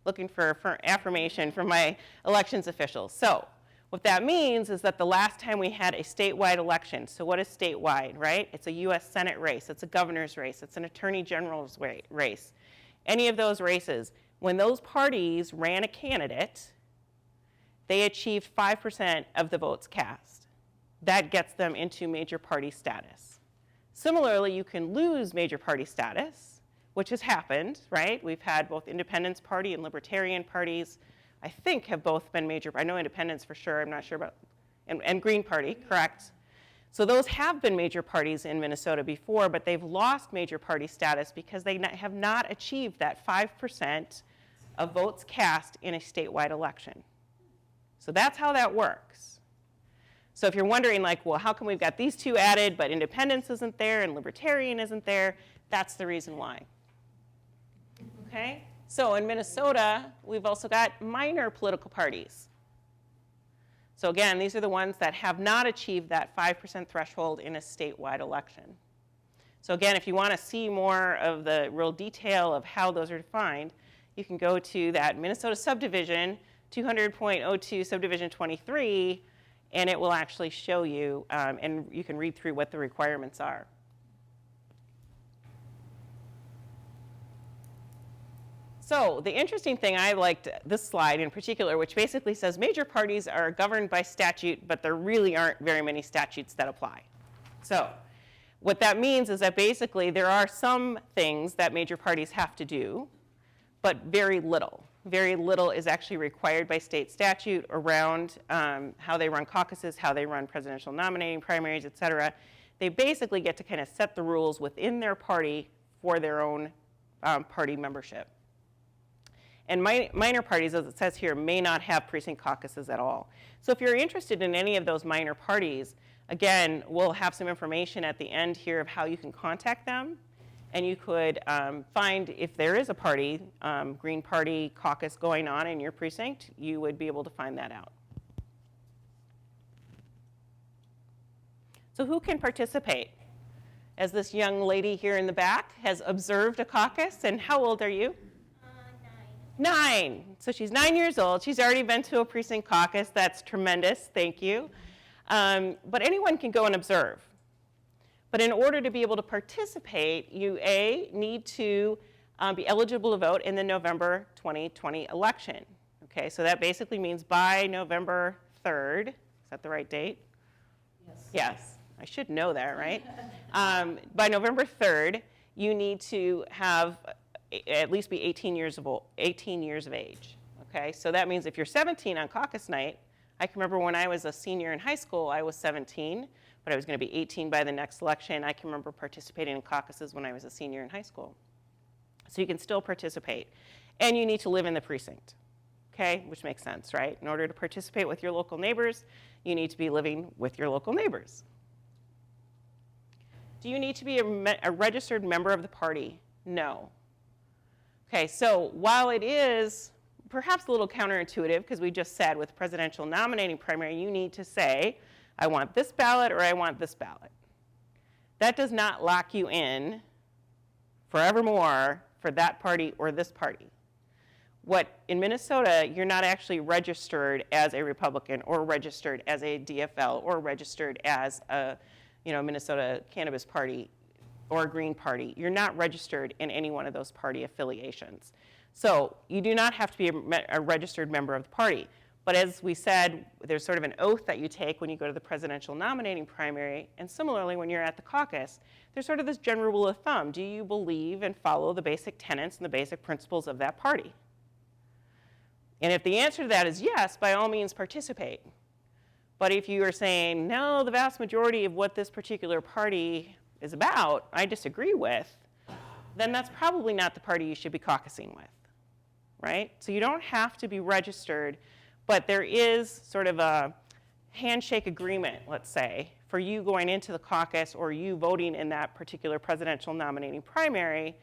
Looking for affirmation from my elections officials. So what that means is that the last time we had a statewide election, so what is statewide, right? It's a US Senate race, it's a governor's race, it's an attorney general's race. Any of those races, when those parties ran a candidate, they achieved 5% of the votes cast. that gets them into major party status. Similarly, you can lose major party status, which has happened, right? We've had both Independence Party and Libertarian parties, I think, have both been major. I know Independence for sure, I'm not sure about, and Green Party, correct. So those have been major parties in Minnesota before, but they've lost major party status because they have not achieved that 5% of votes cast in a statewide election. So that's how that works. So if you're wondering, like, well, how come we've got these two added, but Independence isn't there and Libertarian isn't there, that's the reason why. Okay? So in Minnesota, we've also got minor political parties. So again, these are the ones that have not achieved that 5% threshold in a statewide election. So again, if you want to see more of the real detail of how those are defined, you can go to that Minnesota subdivision, 200.02 subdivision 23, and it will actually show you, and you can read through what the requirements are. So the interesting thing, I liked this slide in particular, which basically says major parties are governed by statute, but there really aren't very many statutes that apply. So what that means is that basically there are some things that major parties have to do, but very little. Very little is actually required by state statute around how they run caucuses, how they run presidential nominating primaries, et cetera. They basically get to kind of set the rules within their party for their own party membership. And minor parties, as it says here, may not have precinct caucuses at all. So if you're interested in any of those minor parties, again, we'll have some information at the end here of how you can contact them. And you could find if there is a party, Green Party caucus going on in your precinct, you would be able to find that out. So who can participate? As this young lady here in the back has observed a caucus, and how old are you? 9. So she's 9 years old. She's already been to a precinct caucus. That's tremendous. Thank you. But anyone can go and observe. But in order to be able to participate, you, A, need to be eligible to vote in the November 2020 election. Okay, so that basically means by November 3rd. Is that the right date? Yes. Yes. I should know that, right? By November 3rd, you need to have at least be 18 years of age. Okay, so that means if you're 17 on caucus night, I can remember when I was a senior in high school, I was 17, but I was going to be 18 by the next election. I can remember participating in caucuses when I was a senior in high school. So you can still participate. And you need to live in the precinct, okay, which makes sense, right? In order to participate with your local neighbors, you need to be living with your local neighbors. Do you need to be a registered member of the party? No. Okay, so while it is perhaps a little counterintuitive, because we just said with presidential nominating primary, you need to say, I want this ballot or I want this ballot. That does not lock you in forevermore for that party or this party. What in Minnesota, you're not actually registered as a Republican or registered as a DFL or registered as a Minnesota Cannabis Party or a Green Party. You're not registered in any one of those party affiliations. So you do not have to be a registered member of the party. But as we said, there's sort of an oath that you take when you go to the presidential nominating primary. And similarly, when you're at the caucus, there's sort of this general rule of thumb. Do you believe and follow the basic tenets and the basic principles of that party? And if the answer to that is yes, by all means participate. But if you are saying, no, the vast majority of what this particular party is about, I disagree with, then that's probably not the party you should be caucusing with, right? So you don't have to be registered, but there is sort of a handshake agreement, let's say, for you going into the caucus or you voting in that particular presidential nominating primary,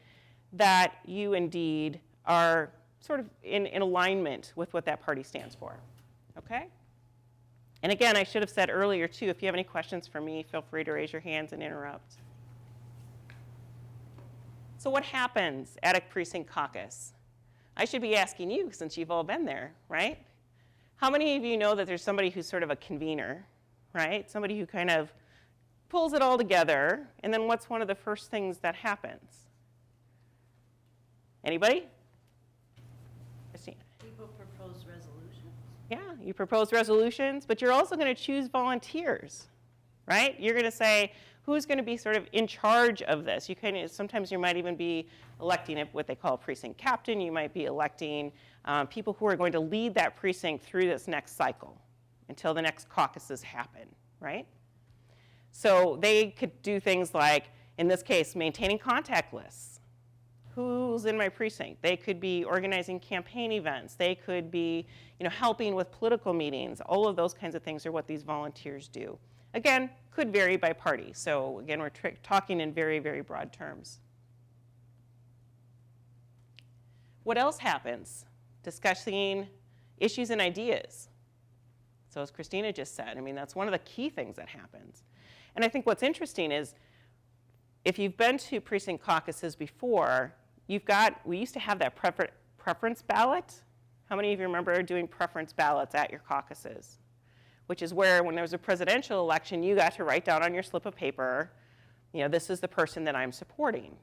that you indeed are sort of in alignment with what that party stands for, okay? And again, I should have said earlier too, if you have any questions for me, feel free to raise your hands and interrupt. So what happens at a precinct caucus? I should be asking you since you've all been there, right? How many of you know that there's somebody who's sort of a convener, right? Somebody who kind of pulls it all together, and then what's one of the first things that happens? Anybody? Christina? People propose resolutions. Yeah, you propose resolutions, but you're also going to choose volunteers, right? You're going to say, who's going to be sort of in charge of this? Sometimes you might even be electing what they call a precinct captain. You might be electing people who are going to lead that precinct through this next cycle until the next caucuses happen, right? So they could do things like, in this case, maintaining contact lists. Who's in my precinct? They could be organizing campaign events. They could be, helping with political meetings. All of those kinds of things are what these volunteers do. Again, could vary by party. So again, we're talking in very, very broad terms. What else happens? Discussing issues and ideas. So as Christina just said, that's one of the key things that happens. And I think what's interesting is, if you've been to precinct caucuses before, we used to have that preference ballot. How many of you remember doing preference ballots at your caucuses? Which is where, when there was a presidential election, you got to write down on your slip of paper, this is the person that I'm supporting.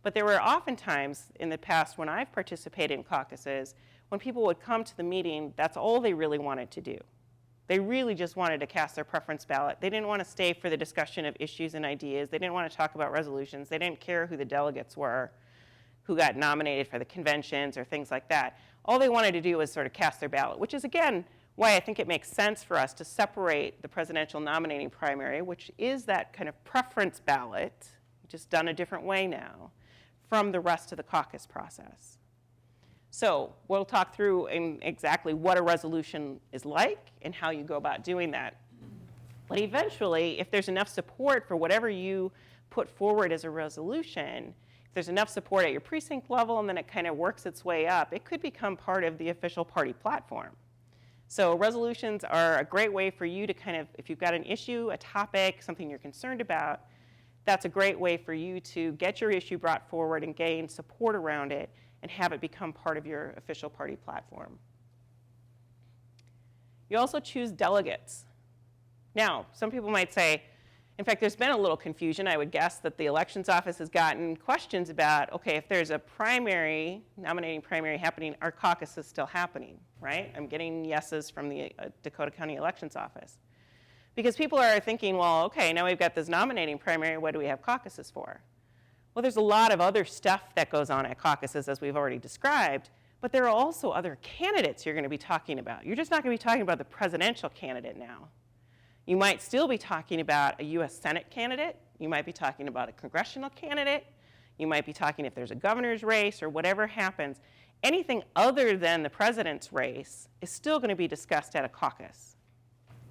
But there were often times in the past when I've participated in caucuses, when people would come to the meeting, that's all they really wanted to do. They really just wanted to cast their preference ballot. They didn't want to stay for the discussion of issues and ideas. They didn't want to talk about resolutions. They didn't care who the delegates were, who got nominated for the conventions or things like that. All they wanted to do was sort of cast their ballot, which is, again, why I think it makes sense for us to separate the presidential nominating primary, which is that kind of preference ballot, just done a different way now, from the rest of the caucus process. So we'll talk through exactly what a resolution is like and how you go about doing that. But eventually, if there's enough support for whatever you put forward as a resolution, if there's enough support at your precinct level and then it kind of works its way up, it could become part of the official party platform. So resolutions are a great way for you to kind of, if you've got an issue, a topic, something you're concerned about, that's a great way for you to get your issue brought forward and gain support around it and have it become part of your official party platform. You also choose delegates. Now, some people might say, in fact, there's been a little confusion. I would guess that the elections office has gotten questions about, okay, if there's a primary, nominating primary happening, are caucuses still happening, right? I'm getting yeses from the Dakota County Elections Office. Because people are thinking, well, okay, now we've got this nominating primary, what do we have caucuses for? Well, there's a lot of other stuff that goes on at caucuses, as we've already described, but there are also other candidates you're going to be talking about. You're just not going to be talking about the presidential candidate now. You might still be talking about a U.S. Senate candidate. You might be talking about a congressional candidate. You might be talking if there's a governor's race or whatever happens. Anything other than the president's race is still going to be discussed at a caucus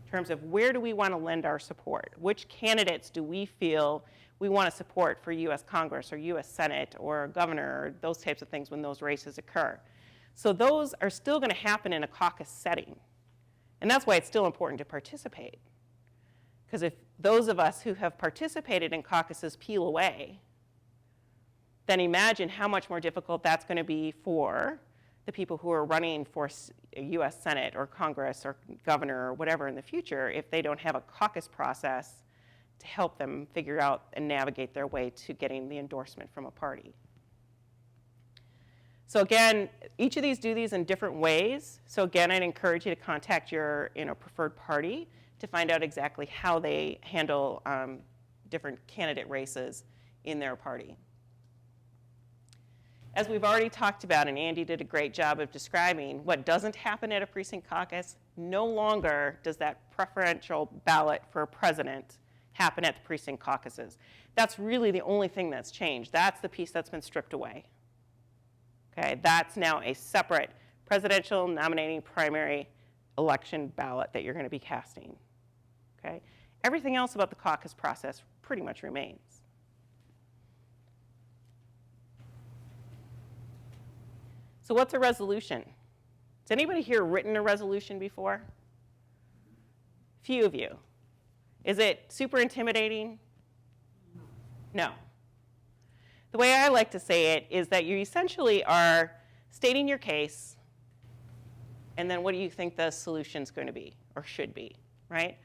in terms of where do we want to lend our support? Which candidates do we feel we want to support for U.S. Congress or U.S. Senate or governor or those types of things when those races occur? So those are still going to happen in a caucus setting. And that's why it's still important to participate. Because if those of us who have participated in caucuses peel away, then imagine how much more difficult that's going to be for the people who are running for a U.S. Senate or Congress or governor or whatever in the future if they don't have a caucus process to help them figure out and navigate their way to getting the endorsement from a party. So again, each of these do these in different ways. So again, I'd encourage you to contact your preferred party to find out exactly how they handle different candidate races in their party. As we've already talked about, and Andy did a great job of describing, what doesn't happen at a precinct caucus, no longer does that preferential ballot for a president happen at the precinct caucuses. That's really the only thing that's changed. That's the piece that's been stripped away. Okay, that's now a separate presidential nominating primary election ballot that you're going to be casting. Okay, everything else about the caucus process pretty much remains. So what's a resolution? Has anybody here written a resolution before? Few of you. Is it super intimidating? No. The way I like to say it is that you essentially are stating your case, and then what do you think the solution's going to be or should be, right?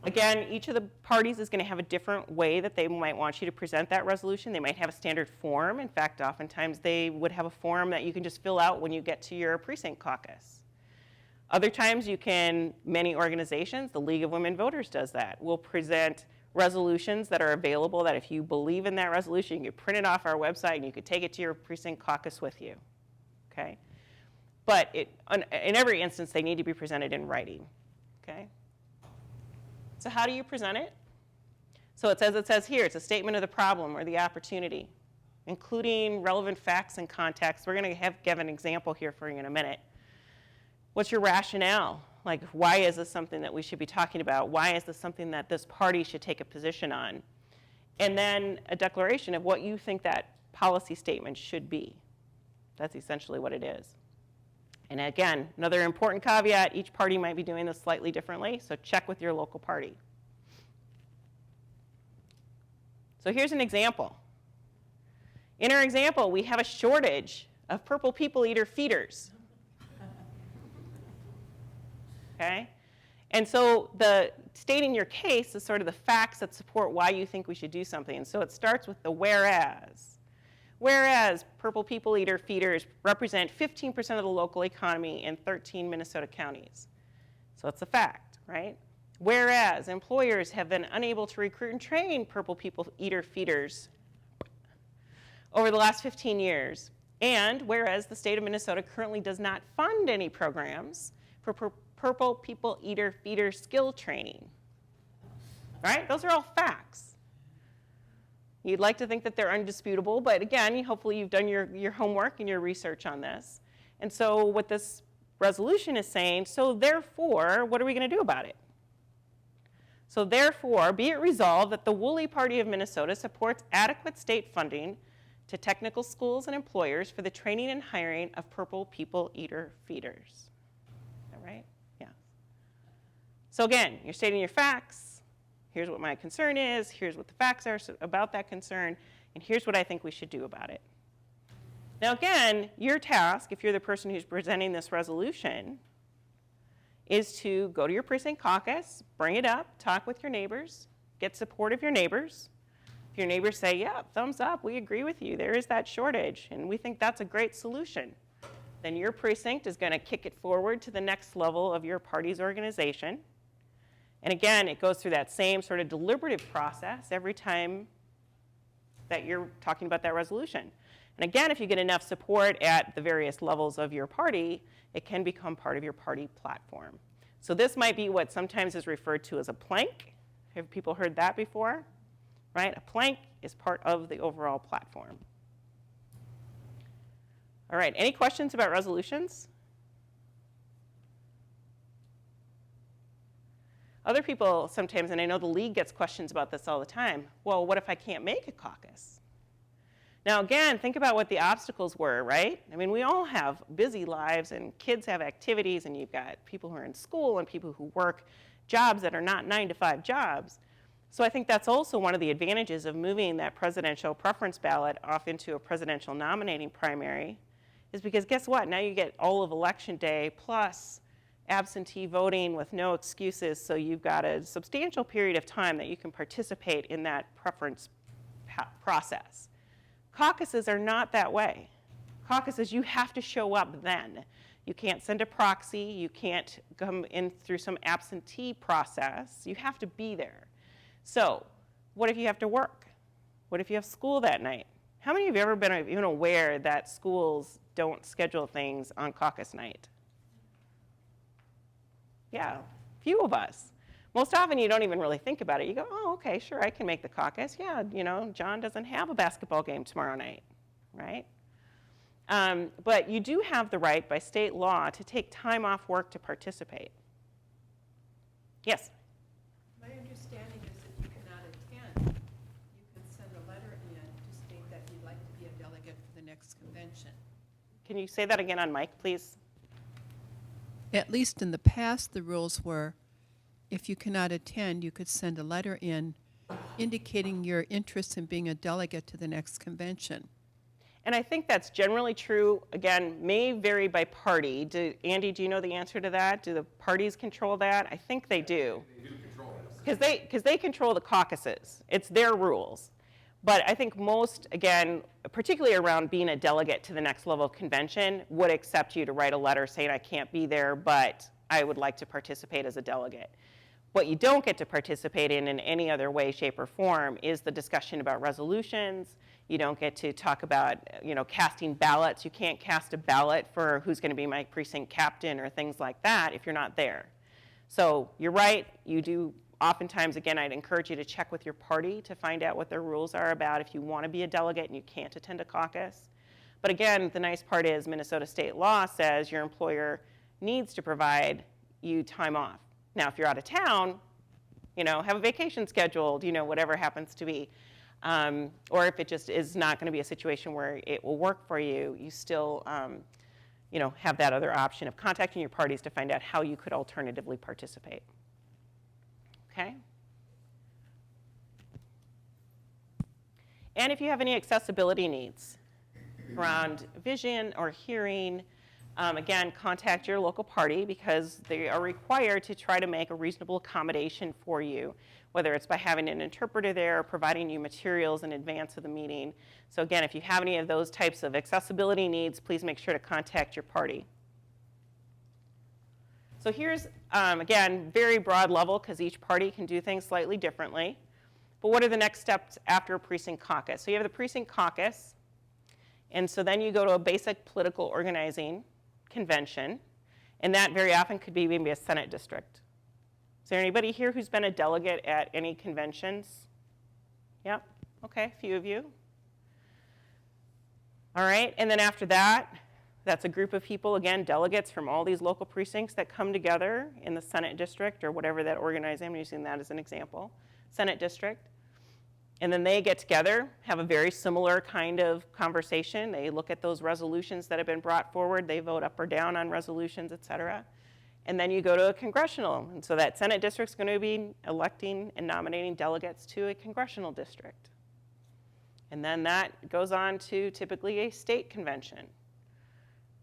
Again, each of the parties is going to have a different way that they might want you to present that resolution. They might have a standard form. In fact, oftentimes they would have a form that you can just fill out when you get to your precinct caucus. Other times you can, many organizations, the League of Women Voters does that, will present resolutions that are available that if you believe in that resolution, you can print it off our website and you could take it to your precinct caucus with you, okay? But in every instance, they need to be presented in writing, okay? So how do you present it? So it says here, it's a statement of the problem or the opportunity, including relevant facts and context. We're going to give an example here for you in a minute. What's your rationale? Like, why is this something that we should be talking about? Why is this something that this party should take a position on? And then a declaration of what you think that policy statement should be. That's essentially what it is. And again, another important caveat, each party might be doing this slightly differently, so check with your local party. So here's an example. In our example, we have a shortage of purple people eater feeders. Okay? And so the stating your case is sort of the facts that support why you think we should do something. So it starts with the whereas. Whereas purple people eater feeders represent 15% of the local economy in 13 Minnesota counties. So it's a fact, right? Whereas employers have been unable to recruit and train purple people eater feeders over the last 15 years. And whereas the state of Minnesota currently does not fund any programs for purple people eater feeder skill training. Right? Those are all facts. You'd like to think that they're undisputable, but again, hopefully you've done your homework and your research on this. And so what this resolution is saying, so therefore, what are we going to do about it? So therefore, be it resolved that the Woolly Party of Minnesota supports adequate state funding to technical schools and employers for the training and hiring of purple people eater feeders. All right? Yeah. So again, you're stating your facts. Here's what my concern is. Here's what the facts are about that concern. And here's what I think we should do about it. Now again, your task, if you're the person who's presenting this resolution, is to go to your precinct caucus, bring it up, talk with your neighbors, get support of your neighbors. If your neighbors say, yeah, thumbs up, we agree with you, there is that shortage, and we think that's a great solution, then your precinct is going to kick it forward to the next level of your party's organization. And again, it goes through that same sort of deliberative process every time that you're talking about that resolution. And again, if you get enough support at the various levels of your party, it can become part of your party platform. So this might be what sometimes is referred to as a plank. Have people heard that before? Right? A plank is part of the overall platform. All right, any questions about resolutions? Other people sometimes, and I know the league gets questions about this all the time, well, what if I can't make a caucus? Now again, think about what the obstacles were, right? I mean, we all have busy lives and kids have activities and you've got people who are in school and people who work jobs that are not 9-to-5 jobs. So I think that's also one of the advantages of moving that presidential preference ballot off into a presidential nominating primary is because guess what? Now you get all of election day plus absentee voting with no excuses, so you've got a substantial period of time that you can participate in that preference process. Caucuses are not that way. Caucuses, you have to show up then. You can't send a proxy. You can't come in through some absentee process. You have to be there. So what if you have to work? What if you have school that night? How many of you have ever been even aware that schools don't schedule things on caucus night? Yeah, few of us. Most often you don't even really think about it. You go, oh, okay, sure, I can make the caucus. Yeah, you know, John doesn't have a basketball game tomorrow night, right? But you do have the right by state law to take time off work to participate. Yes? My understanding is if you cannot attend, you can send a letter in to state that you'd like to be a delegate for the next convention. Can you say that again on mic, please? At least in the past, the rules were if you cannot attend, you could send a letter in indicating your interest in being a delegate to the next convention. And I think that's generally true. Again, may vary by party. Andy, do you know the answer to that? Do the parties control that? I think they do. They do control it. Because they control the caucuses. It's their rules. But I think most, again, particularly around being a delegate to the next level of convention, would accept you to write a letter saying I can't be there, but I would like to participate as a delegate. What you don't get to participate in any other way, shape, or form is the discussion about resolutions. You don't get to talk about, casting ballots. You can't cast a ballot for who's going to be my precinct captain or things like that if you're not there. So you're right, you do oftentimes, again, I'd encourage you to check with your party to find out what their rules are about if you want to be a delegate and you can't attend a caucus. But again, the nice part is Minnesota state law says your employer needs to provide you time off. Now, if you're out of town, have a vacation scheduled, whatever happens to be. Or if it just is not going to be a situation where it will work for you, you still, have that other option of contacting your parties to find out how you could alternatively participate. Okay? And if you have any accessibility needs around vision or hearing, again, contact your local party because they are required to try to make a reasonable accommodation for you, whether it's by having an interpreter there or providing you materials in advance of the meeting. So again, if you have any of those types of accessibility needs, please make sure to contact your party. So here's, again, very broad level because each party can do things slightly differently. But what are the next steps after a precinct caucus? So you have the precinct caucus, and so then you go to a basic political organizing convention, and that very often could be maybe a Senate district. Is there anybody here who's been a delegate at any conventions? Yep, okay, a few of you. All right, and then after that, that's a group of people, again, delegates from all these local precincts that come together in the Senate district or whatever that organizing, I'm using that as an example, Senate district. And then they get together, have a very similar kind of conversation. They look at those resolutions that have been brought forward. They vote up or down on resolutions, et cetera. And then you go to a congressional. And so that Senate district's going to be electing and nominating delegates to a congressional district. And then that goes on to typically a state convention.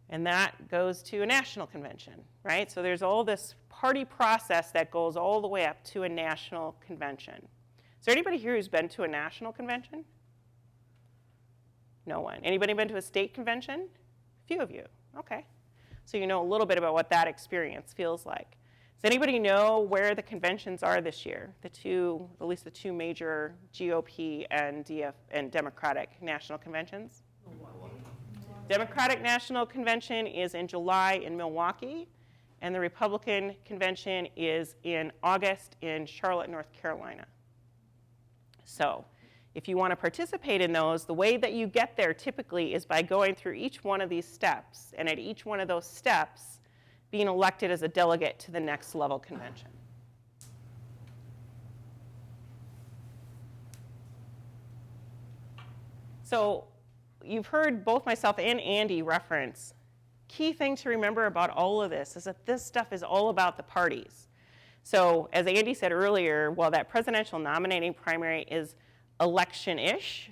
And that goes to a national convention, right? So there's all this party process that goes all the way up to a national convention. Is there anybody here who's been to a national convention? No one. Anybody been to a state convention? A few of you. Okay. So you know a little bit about what that experience feels like. Does anybody know where the conventions are this year? At least the two major GOP and Democratic national conventions? Democratic National Convention is in July in Milwaukee, and the Republican Convention is in August in Charlotte, North Carolina. So if you want to participate in those, the way that you get there typically is by going through each one of these steps, and at each one of those steps, being elected as a delegate to the next level convention. So you've heard both myself and Andy reference, key thing to remember about all of this is that this stuff is all about the parties. So as Andy said earlier, while that presidential nominating primary is election-ish,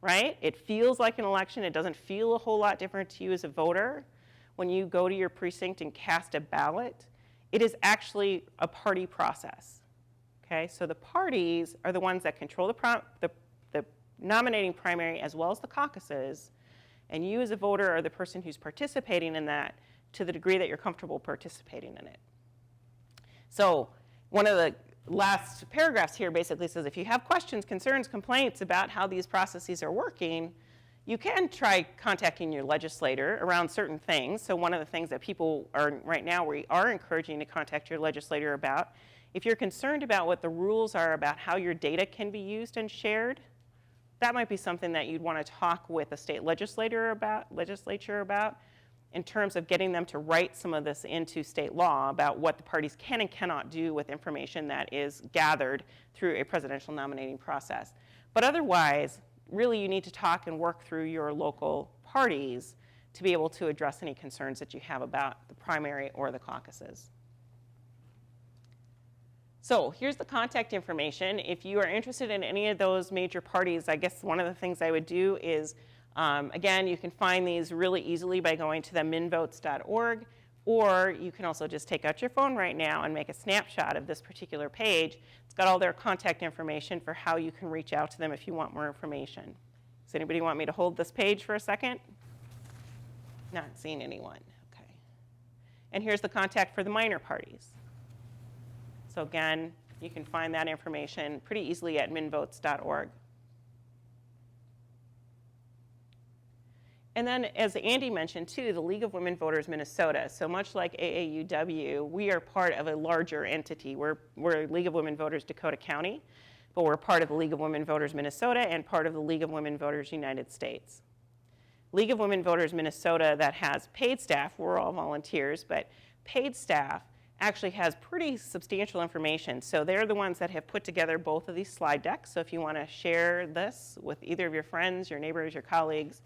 right? It feels like an election. It doesn't feel a whole lot different to you as a voter. When you go to your precinct and cast a ballot, it is actually a party process, okay? So the parties are the ones that control the nominating primary as well as the caucuses, and you as a voter are the person who's participating in that to the degree that you're comfortable participating in it. So one of the last paragraphs here basically says if you have questions, concerns, complaints about how these processes are working, you can try contacting your legislator around certain things. So one of the things that people are right now, we are encouraging to contact your legislator about, if you're concerned about what the rules are about how your data can be used and shared, that might be something that you'd want to talk with a state legislature about in terms of getting them to write some of this into state law about what the parties can and cannot do with information that is gathered through a presidential nominating process. But otherwise, really you need to talk and work through your local parties to be able to address any concerns that you have about the primary or the caucuses. So here's the contact information. If you are interested in any of those major parties, I guess one of the things I would do is, again, you can find these really easily by going to the minvotes.org, or you can also just take out your phone right now and make a snapshot of this particular page. It's got all their contact information for how you can reach out to them if you want more information. Does anybody want me to hold this page for a second? Not seeing anyone. Okay. And here's the contact for the minor parties. So again, you can find that information pretty easily at minvotes.org. And then, as Andy mentioned too, the League of Women Voters Minnesota. So much like AAUW, we are part of a larger entity. We're League of Women Voters Dakota County, but we're part of the League of Women Voters Minnesota and part of the League of Women Voters United States. League of Women Voters Minnesota, that has paid staff, we're all volunteers, but paid staff actually has pretty substantial information. So they're the ones that have put together both of these slide decks. So if you want to share this with either of your friends, your neighbors, your colleagues,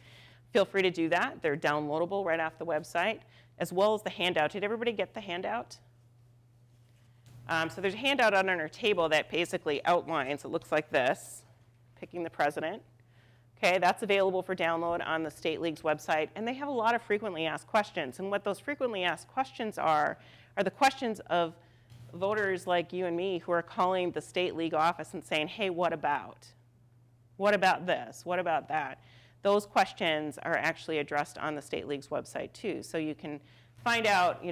feel free to do that. They're downloadable right off the website, as well as the handout. Did everybody get the handout? So there's a handout on our table that basically outlines, it looks like this, picking the president. Okay, that's available for download on the State League's website, and they have a lot of frequently asked questions. And what those frequently asked questions are the questions of voters like you and me who are calling the State League office and saying, hey, what about? What about this? What about that? Those questions are actually addressed on the State League's website too. So you can find out,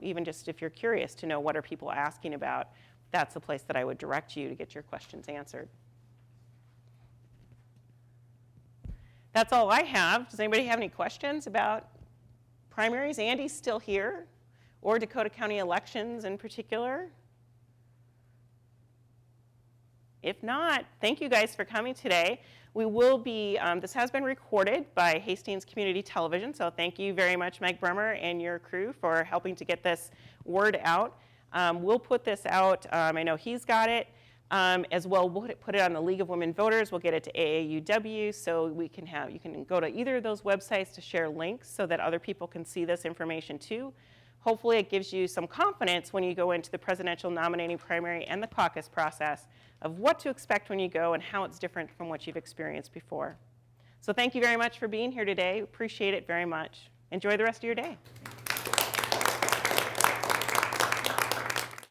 even just if you're curious to know what are people asking about, that's the place that I would direct you to get your questions answered. That's all I have. Does anybody have any questions about primaries? Andy's still here, or Dakota County elections in particular? If not, thank you guys for coming today. We will be, this has been recorded by Hastings Community Television, so thank you very much, Mike Bremer and your crew, for helping to get this word out. We'll put this out, I know he's got it, as well. We'll put it on the League of Women Voters. We'll get it to AAUW, so you can go to either of those websites to share links so that other people can see this information too. Hopefully it gives you some confidence when you go into the presidential nominating primary and the caucus process of what to expect when you go and how it's different from what you've experienced before. So thank you very much for being here today. Appreciate it very much. Enjoy the rest of your day.